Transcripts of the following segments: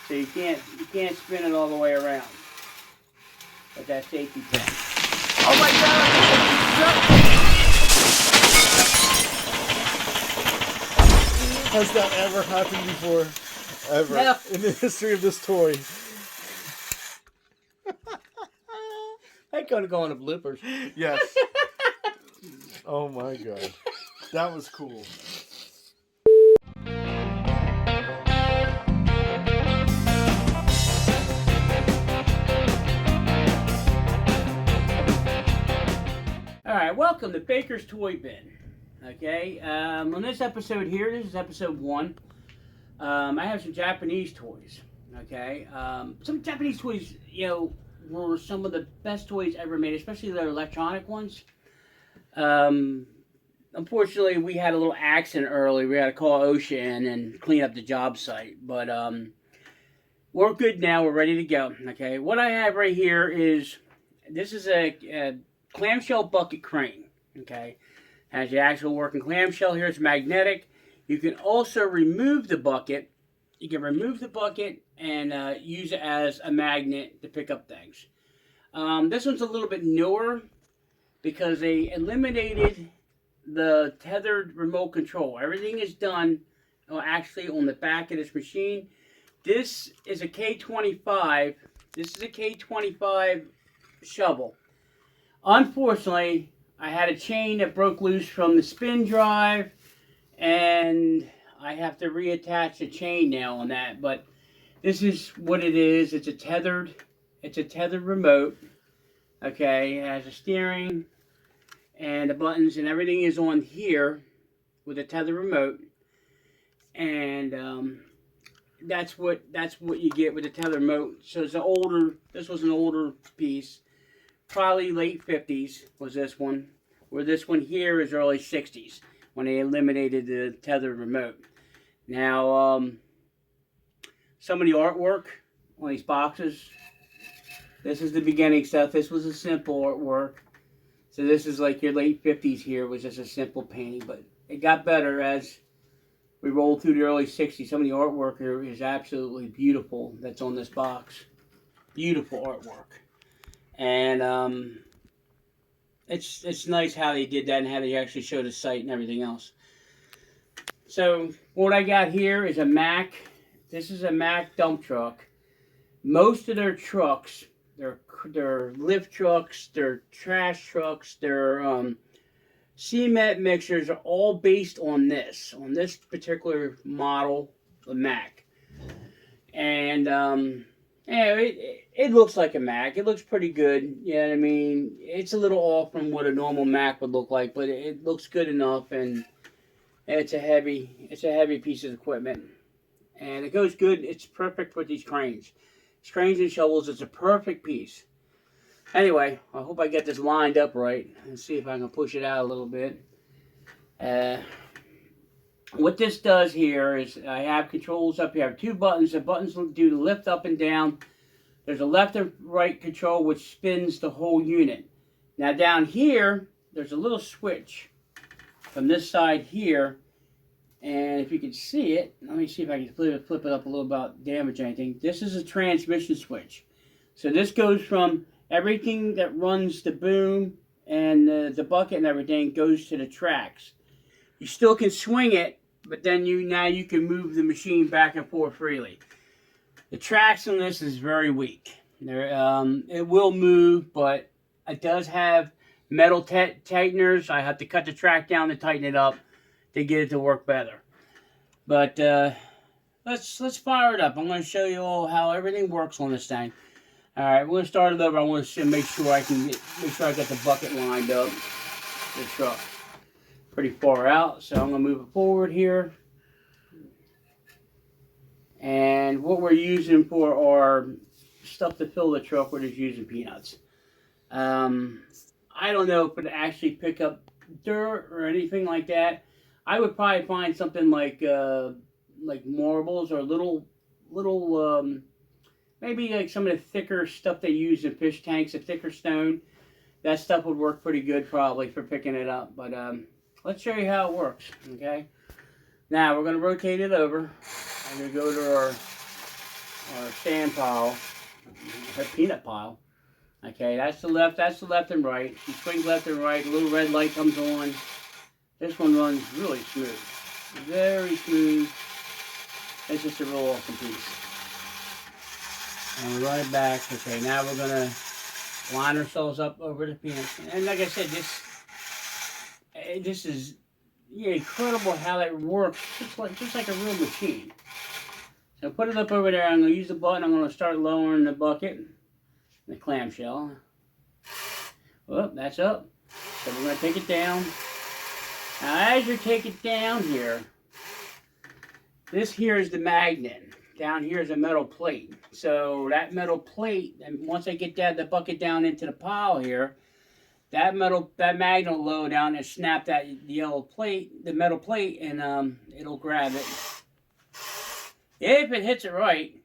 So you can't spin it all the way around with that safety pin. Oh my God! Has that ever happened before? Ever. No. In the history of this toy. That could have gone to bloopers. Yes. Oh my God. That was cool. Alright, welcome to Baker's Toy Bin. Okay, on this episode here, this is episode 1. I have some Japanese toys. Okay, some Japanese toys, you know, were some of the best toys ever made, especially the electronic ones. Unfortunately, we had a little accident early. We had to call OSHA in and clean up the job site. But we're good now. We're ready to go. Okay, what I have right here is, this is a clamshell bucket crane. Okay, has the actual working clamshell here. It's magnetic. You can also remove the bucket. You can remove the bucket and use it as a magnet to pick up things. This one's a little bit newer because they eliminated the tethered remote control. Everything is done actually on the back of this machine. This is a K25. This is a K25 shovel. Unfortunately, I had a chain that broke loose from the spin drive, and I have to reattach the chain now on that. But this is what it is. It's a tethered remote. Okay, it has a steering and the buttons and everything is on here with a tethered remote, and that's what you get with a tethered remote. So it's this was an older piece, probably late 50s was this one, where this one here is early 60s when they eliminated the tethered remote. Now some of the artwork on these boxes, this is the beginning stuff. This was a simple artwork. So this is like your late 50s here, was just a simple painting, but it got better as we rolled through the early 60s. Some of the artwork here is absolutely beautiful that's on this box. Beautiful artwork. And it's nice how they did that and how they actually showed the site and everything else. So what I got here is a Mack. This is a Mack dump truck. Most of their trucks, their lift trucks, their trash trucks, their cement mixers are all based on this particular model of Mack. And yeah, it looks like a Mack. It looks pretty good. You know what I mean? It's a little off from what a normal Mack would look like, but it looks good enough, and it's a heavy piece of equipment. And it goes good. It's perfect for these cranes. These cranes and shovels, it's a perfect piece. Anyway, I hope I get this lined up right. Let's see if I can push it out a little bit. What this does here is I have controls up here. I have 2 buttons. The buttons do the lift up and down. There's a left and right control which spins the whole unit. Now down here, there's a little switch from this side here. And if you can see it, let me see if I can flip it up a little without damage anything. This is a transmission switch. So this goes from everything that runs the boom and the bucket and everything goes to the tracks. You still can swing it, but then now you can move the machine back and forth freely. The tracks on this is very weak. It will move, but it does have metal tighteners. I have to cut the track down to tighten it up to get it to work better. But let's fire it up. I'm going to show you all how everything works on this thing. All right, we're going to start it over. I want to make sure I get the bucket lined up. The truck pretty far out, so I'm going to move it forward here. And what we're using for our stuff to fill the truck, we're just using peanuts. I don't know if it actually pick up dirt or anything like that. I would probably find something like marbles or little maybe like some of the thicker stuff they use in fish tanks, a thicker stone. That stuff would work pretty good probably for picking it up. But let's show you how it works, okay? Now we're going to rotate it over. I'm going to go to our or sand pile, or peanut pile. Okay, that's the left and right. You swing left and right, a little red light comes on. This one runs really smooth. Very smooth. It's just a real awesome piece. And we run it back. Okay, now we're gonna line ourselves up over the peanuts. And like I said, this is incredible how that works, just like a real machine. So put it up over there. I'm gonna use the button. I'm gonna start lowering the bucket, the clamshell. Well, that's up. So we're gonna take it down. Now, as you take it down here, this here is the magnet. Down here is a metal plate. So that metal plate, and once I get the bucket down into the pile here, that magnet will lower down and snap that the metal plate, and it'll grab it. If it hits it right,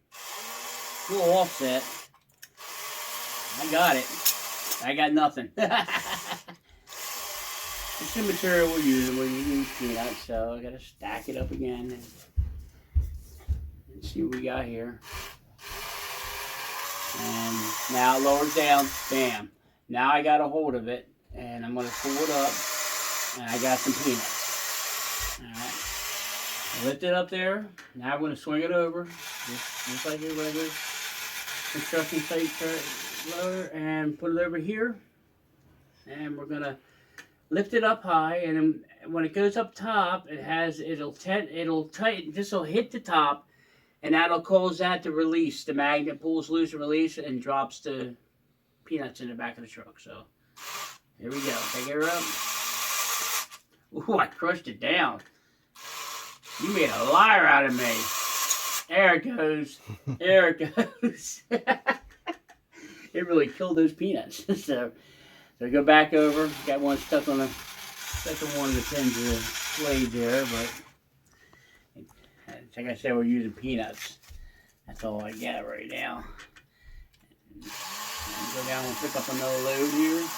a little offset. I got it. I got nothing. It's the material we're using. We're using peanuts, so I gotta stack it up again and see what we got here. And now it lowers down. Bam. Now I got a hold of it, and I'm gonna pull it up, and I got some peanuts. All right. Lift it up there. Now I'm gonna swing it over, just like a regular construction site loader, and put it over here. And we're gonna lift it up high, and then when it goes up top, it'll tighten. This will hit the top, and that'll cause that to release. The magnet pulls loose and release, and drops the peanuts in the back of the truck. So here we go. Take it up. Ooh, I crushed it down. You made a liar out of me. There it goes. There it goes. It really killed those peanuts. So go back over. Got one stuck on one of the pins of the blade there, but like I said, we're using peanuts. That's all I got right now. Go down and pick up another load here.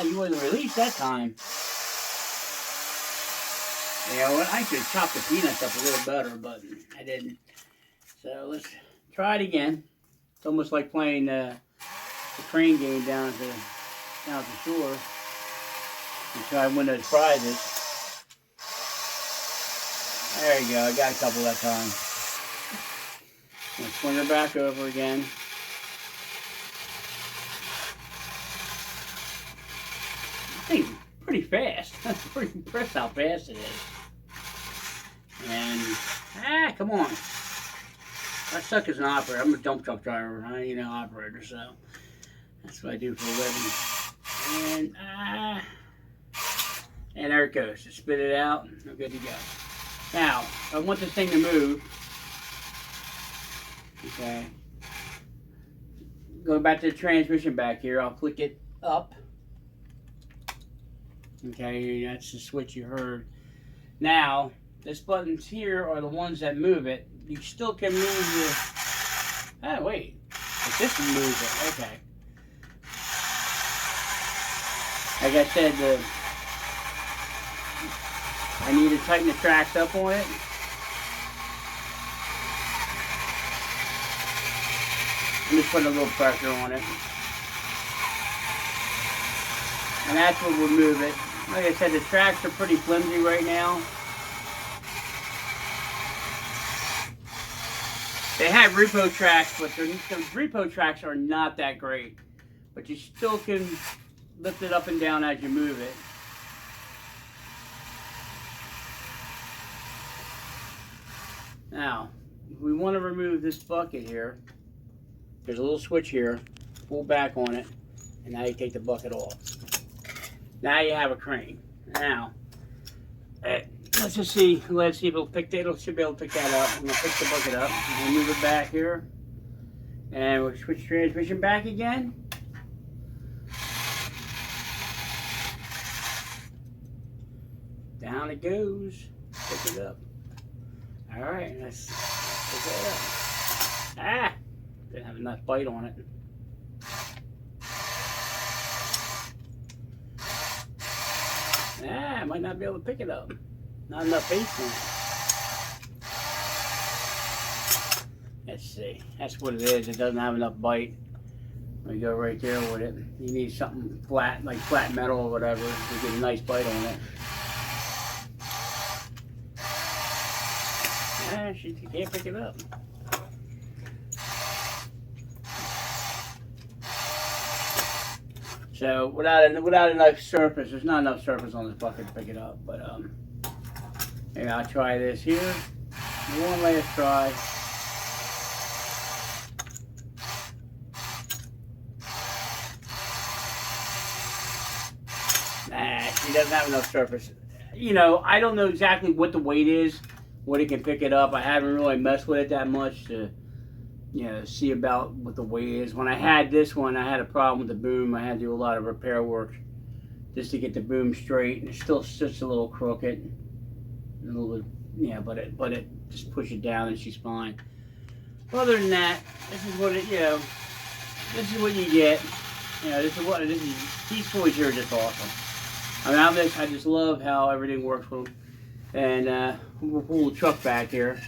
You wasn't released that time. Yeah, well, I could have chopped the peanuts up a little better, but I didn't. So let's try it again. It's almost like playing the crane game down at the shore. And try to win those prizes. There you go. I got a couple that time. I'm gonna swing her back over again. Pretty fast. I'm pretty impressed how fast it is. And come on. I suck as an operator. I'm a dump truck driver. I ain't an operator, so that's what I do for a living. And there it goes. Just spit it out. We're good to go. Now, I want this thing to move. Okay. Go back to the transmission back here. I'll click it up. Okay, that's the switch you heard. Now, these buttons here are the ones that move it. You still can move the... Oh, wait. But this will move it. Okay. Like I said, I need to tighten the tracks up on it. I'm just putting a little pressure on it. And that's what will move it. Like I said, the tracks are pretty flimsy right now. They have repo tracks, but the repo tracks are not that great. But you still can lift it up and down as you move it. Now, if we want to remove this bucket here, there's a little switch here. Pull back on it, and now you take the bucket off. Now you have a crane. Now, let's just see. Let's see if it'll pick that. It should be able to pick that up. I'm gonna pick the bucket up. We'll move it back here, and we'll switch transmission back again. Down it goes. Pick it up. All right, let's pick that up. Didn't have enough bite on it. I might not be able to pick it up. Not enough base on it. Let's see. That's what it is. It doesn't have enough bite. We go right there with it. You need something flat, like flat metal or whatever, to get a nice bite on it. Yeah, she can't pick it up. So without enough surface, there's not enough surface on this bucket to pick it up. But maybe I'll try this here. One last try. Nah, she doesn't have enough surface. You know, I don't know exactly what the weight is, what it can pick it up. I haven't really messed with it that much to, you know, see about what the weight is. When I had this one, I had a problem with the boom. I had to do a lot of repair work just to get the boom straight, and it's still just a little crooked, a little bit, yeah. But it just push it down, and she's fine. Other than that, this is what it, you know, this is what you get. You know, this is these toys here are just awesome. I mean, I just love how everything works with them. And we'll pull the truck back here.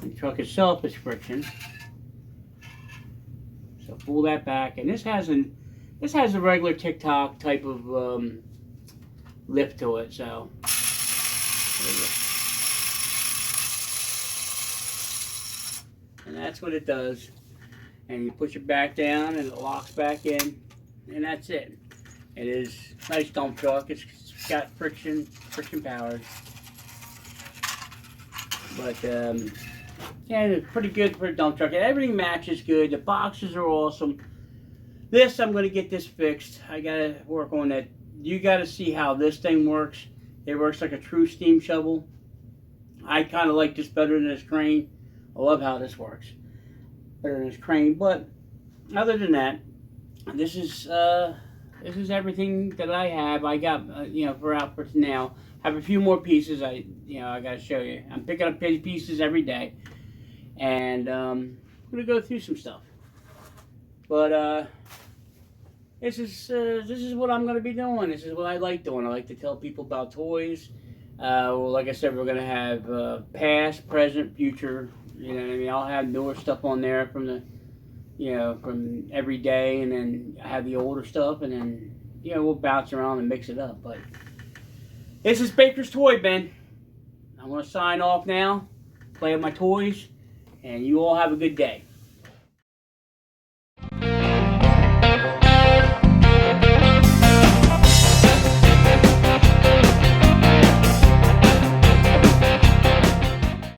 The truck itself is friction. So pull that back, and this has a regular TikTok type of lift to it. So and that's what it does. And you push it back down, and it locks back in, and that's it. It is a nice dump truck. It's got friction powered. But yeah, it's pretty good for a dump truck. Everything matches good. The boxes are awesome. This, I'm going to get this fixed. I got to work on that. You got to see how this thing works. It works like a true steam shovel. I kind of like this better than this crane. I love how this works. Better than this crane. But other than that, this is everything that I have. I got, you know, for now. I have a few more pieces I got to show you. I'm picking up pieces every day, and I'm gonna go through some stuff. But this is what I'm gonna be doing. This is what I like doing. I like to tell people about toys. Well, like I said, we're gonna have past, present, future. You know what I mean? I'll have newer stuff on there from the, you know, from every day, and then I have the older stuff, and then, you know, we'll bounce around and mix it up. But this is Baker's Toy Bin. I'm going to sign off now, play with my toys, and you all have a good day.